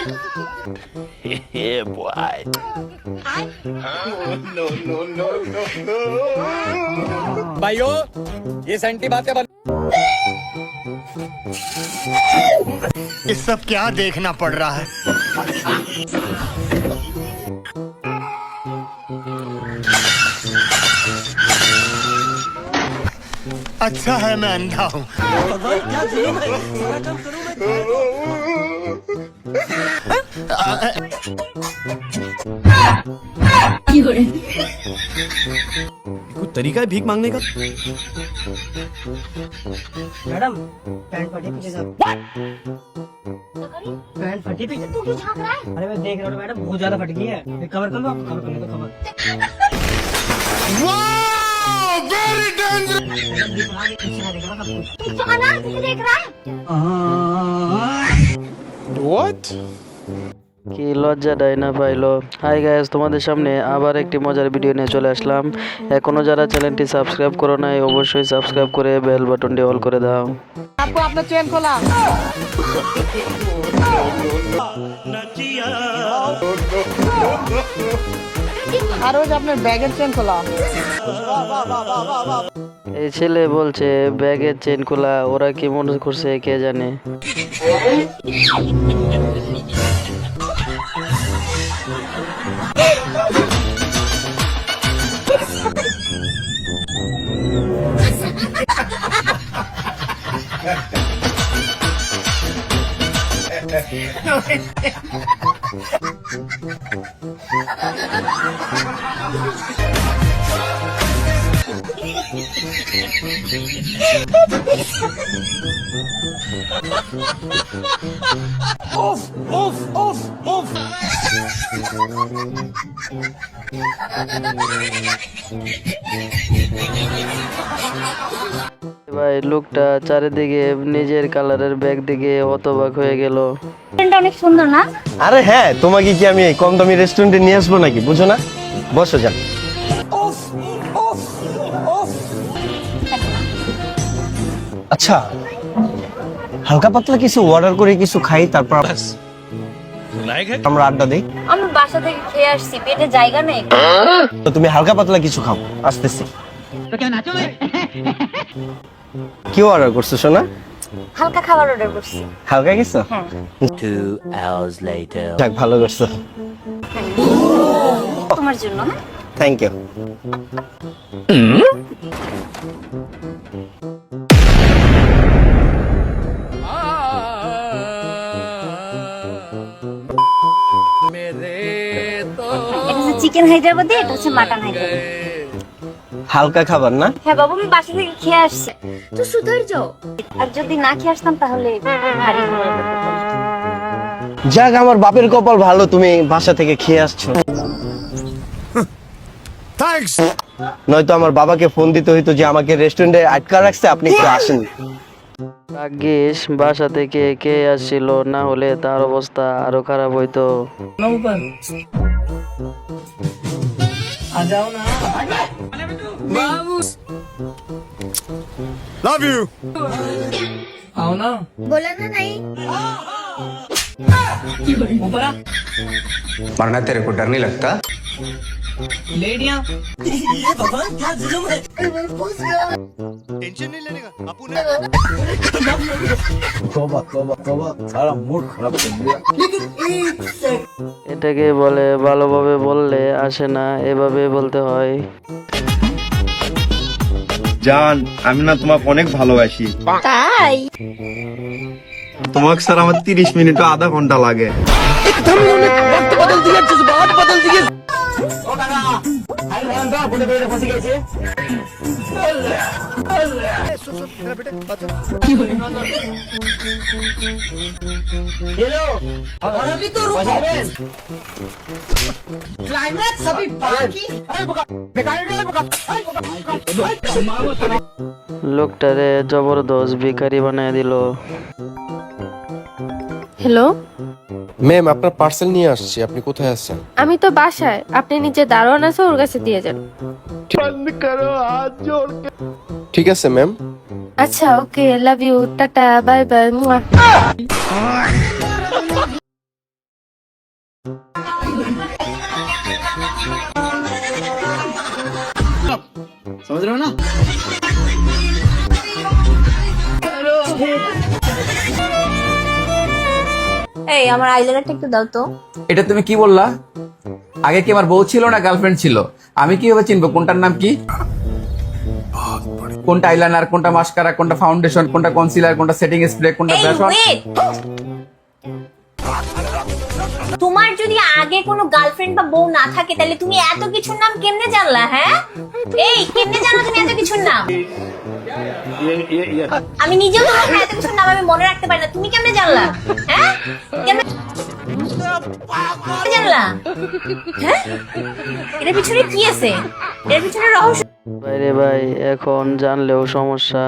Yeah, boy. भाइयों ये senti बातें ये सब क्या देखना पड़ रहा है। अच्छा है मैं अंधा हूँ। कुछ तरीका है भीख मांगने का। मैडम पैंट फटी पीछे से। पैंट फटी पीछे तू क्यों झांक रहा है? अरे मैं देख रहा हूँ मैडम बहुत ज्यादा फट गई है। कवर कर लो आपको, कवर कर लो कवर। Very dangerous. तू तो अनार देख रहा है। What? কি লজ্জা দেয় না পাইলো। হাই গাইস, তোমাদের সামনে আবার একটি মজার ভিডিও নিয়ে চলে আসলাম। এখনো যারা চ্যানেলটি সাবস্ক্রাইব করো নাই অবশ্যই সাবস্ক্রাইব করে বেল বাটনটি অল করে দাও। आपको अपना चेन खोला। हर रोज अपने बैगेर चेन खोला। এই ছেলে বলছে ব্যাগের চেন খোলা, ওরা কি মনে করছে কে জানে। ভাই লোকটা চারিদিকে নিজের কালারের ব্যাগ দিকে হতবাক হয়ে গেল। অনেক সুন্দর না? আরে হ্যাঁ, তোমাকে কি আমি এই কম দামি রেস্টুরেন্টে নিয়ে আসবো নাকি? বুঝো না? বসো যান। আচ্ছা, হালকা পাতলা কিছু অর্ডার করে কিছু খাই, তারপর আমরা আড্ডা দিই। আমি বাসা থেকে খেয়ে আসছি, পেটে জায়গা নেই। তো তুমি হালকা পাতলা কিছু খাও, আসতেছি। কি অর্ডার করছো সোনা? হালকা খাবার অর্ডার করছি। হালকা কিছু? 2 hours later. যাক, ভালো করছো। তোমার জন্য। Thank you. এটা হচ্ছে চিকেন হায়দ্রাবাদি, এটা হচ্ছে মাটন হায়দ্রাবাদি। হালকা খাবার না? হ্যাঁ বাবু, আমি বাসা থেকে খেয়ে আসছি। তুই সুধর যাও। আর যদি না খেয়ে আসতাম তাহলে ভারী হয়ে যেত। যাক, আমার বাপের কপাল ভালো, তুমি বাসা থেকে খেয়ে আসছো। Thanks. নয়তো আমার বাবাকে ফোন দিতে হইতো যে আমাকে রেস্টুরেন্টে আটকা রাখছে, আপনি একটু আসেন। ভাগ্যিস বাসা থেকে কে আসছিল, না হলে তার অবস্থা আরো খারাপ হইতো। ऊपर आ जाओ ना। Love you. आओ ना। बोला ना नहीं। ऊपर आ। मरना तेरे को डर नहीं लगता? लेडियां। ये भगवान क्या जुल्म है। टेंशन नहीं लेने का आपू ने। तौबा तौबा तौबा, सारा मूड खराब कर दिया। এটাকে বলে ভালোভাবে বললে আসে না, এভাবে বলতে হয়। জান, আমি না তোমাকে অনেক ভালোবাসি। তাই? তোমাকে স্যার আমার 30 মিনিট ও আধা ঘন্টা লাগে। अभी तो रुको। क्लाइमैक्स अभी बाकी। লোকটারে জবরদস্ত ভিখারি বানায় দিল। হ্যালো ম্যাম, আপনার পার্সেল নিয়ে আসছি, আপনি কোথায় আছেন? আমি তো বাসায়, আপনি নিচে দারোয়ান আছে ওর কাছে দিয়ে যান। ঠিক আছে ম্যাম। আচ্ছা okay, love you, tata, bye bye. समझ रहे हो ना? এই আমার আইলাইনারটা একটু দাও তো। এটা তুমি কি বললা? আগে কি আমার বউ ছিল না গার্লফ্রেন্ড ছিল? আমি কিভাবে চিনবো কোনটার নাম কি? কোনটা আইলাইনার, কোনটা মাস্কারা, কোনটা ফাউন্ডেশন, কোনটা কনসিলার, কোনটা সেটিং স্প্রে, কোনটা ব্রাশ অন? তোমার যদি আগে কোনো গার্লফ্রেন্ড বা বউ না থাকে তাহলে তুমি এত কিছুর নাম কেমনে জানলা? হ্যাঁ, এই কেমনে জানো তুমি এত কিছুর নাম? আমি নিজেও তোমার এত কিছুর নাম আমি মনে রাখতে পারি না, তুমি কেমনে জানলা? হ্যাঁ, কেমনে জানলা? হ্যাঁ, এর পিছনে কি আছে? এর পিছনে রহস্য। বাইরে ভাই, এখন জানলেও সমস্যা।